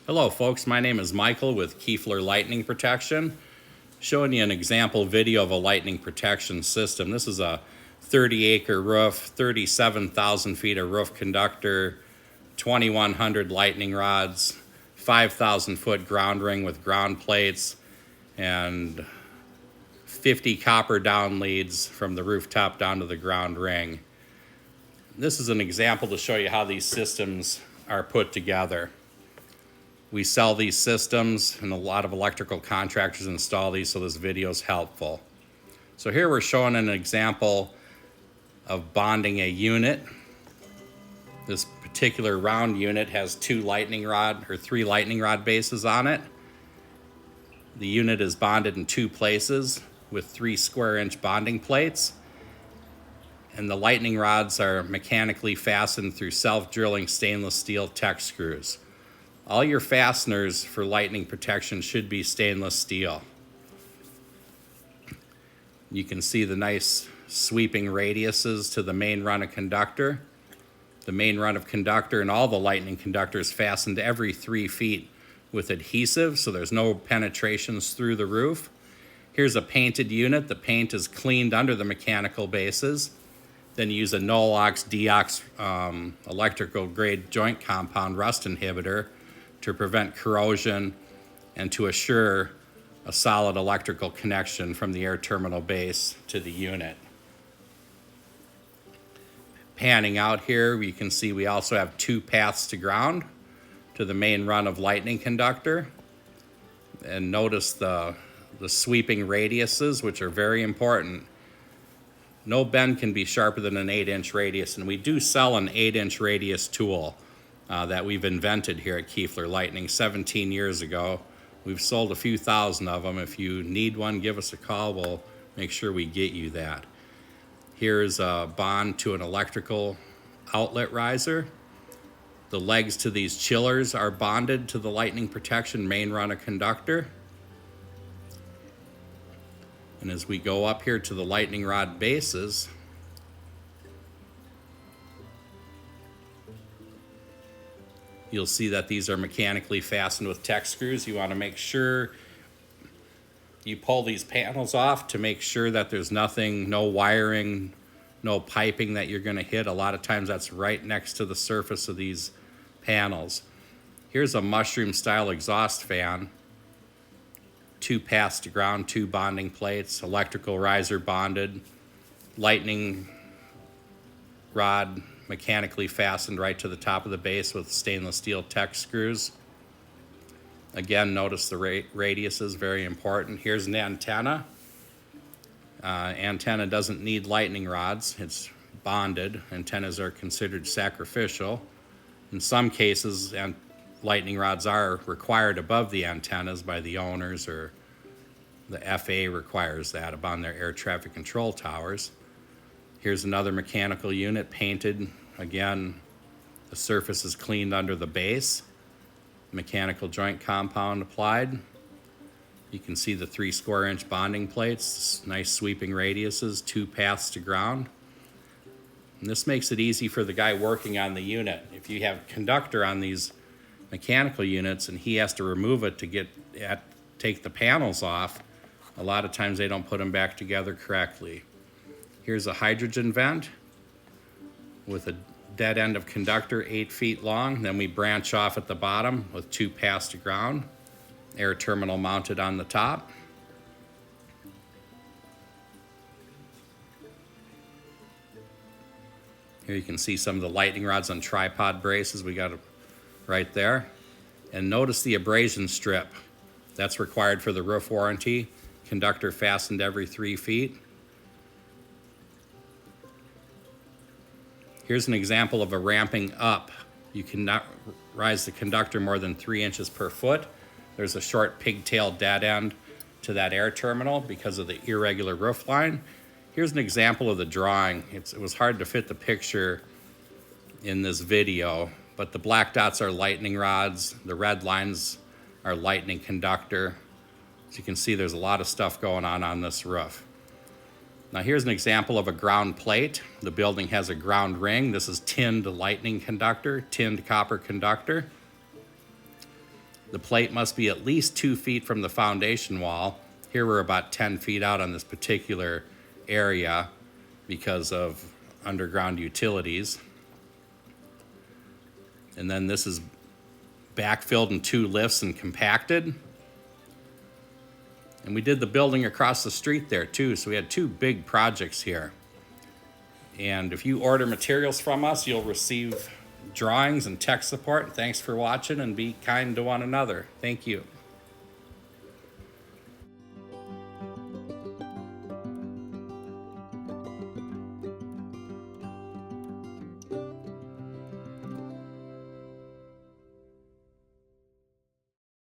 Hello folks, my name is Michael with Kiefler Lightning Protection, showing you an example video of a lightning protection system. This is a 30-acre roof, 37,000 feet of roof conductor, 2,100 lightning rods, 5,000 foot ground ring with ground plates, and 50 copper down leads from the rooftop down to the ground ring. This is an example to show you how these systems are put together. We sell these systems and a lot of electrical contractors install these, so this video is helpful. So here we're showing an example of bonding a unit. This particular round unit has three lightning rod bases on it. The unit is bonded in two places with 3 square-inch bonding plates. And the lightning rods are mechanically fastened through self-drilling stainless steel tech screws. All your fasteners for lightning protection should be stainless steel. You can see the nice sweeping radiuses to the main run of conductor. The main run of conductor and all the lightning conductors fastened every 3 feet with adhesive, so there's no penetrations through the roof. Here's a painted unit. The paint is cleaned under the mechanical bases. Then you use a no-ox, de-ox electrical grade joint compound rust inhibitor to prevent corrosion and to assure a solid electrical connection from the air terminal base to the unit. Panning out here, you can see we also have 2 paths to ground to the main run of lightning conductor. And notice the sweeping radiuses, which are very important. No bend can be sharper than an 8-inch radius, and we do sell an 8-inch radius tool that we've invented here at Kiefler Lightning 17 years ago. We've sold a few thousand of them. If you need one, give us a call. We'll make sure we get you that. Here's a bond to an electrical outlet riser. The legs to these chillers are bonded to the lightning protection main run of conductor. And as we go up here to the lightning rod bases, you'll see that these are mechanically fastened with tech screws. You want to make sure you pull these panels off to make sure that there's nothing, no wiring, no piping that you're going to hit. A lot of times that's right next to the surface of these panels. Here's a mushroom style exhaust fan. 2 paths to ground, 2 bonding plates, electrical riser bonded, lightning rod mechanically fastened right to the top of the base with stainless steel tech screws. Again, notice the radius is very important. Here's an antenna. Antenna doesn't need lightning rods. It's bonded. Antennas are considered sacrificial. In some cases, lightning rods are required above the antennas by the owners, or the FAA requires that upon their air traffic control towers. Here's another mechanical unit painted. Again, the surface is cleaned under the base. Mechanical joint compound applied. You can see the 3 square-inch bonding plates, nice sweeping radiuses, 2 paths to ground. And this makes it easy for the guy working on the unit. If you have conductor on these mechanical units and he has to remove it to take the panels off, a lot of times they don't put them back together correctly. Here's a hydrogen vent with a dead end of conductor 8 feet long. Then we branch off at the bottom with 2 paths to ground, air terminal mounted on the top. Here you can see some of the lightning rods on tripod braces. We got it right there. And notice the abrasion strip. That's required for the roof warranty. Conductor fastened every 3 feet. Here's an example of a ramping up. You cannot rise the conductor more than 3 inches per foot. There's a short pigtail dead end to that air terminal because of the irregular roof line. Here's an example of the drawing. It was hard to fit the picture in this video, but the black dots are lightning rods. The red lines are lightning conductor. As you can see, there's a lot of stuff going on this roof. Now here's an example of a ground plate. The building has a ground ring. This is tinned lightning conductor, tinned copper conductor. The plate must be at least 2 feet from the foundation wall. Here we're about 10 feet out on this particular area because of underground utilities. And then this is backfilled in 2 lifts and compacted. And we did the building across the street there too, so we had 2 big projects here. And if you order materials from us, you'll receive drawings and tech support. Thanks for watching, and be kind to one another. Thank you.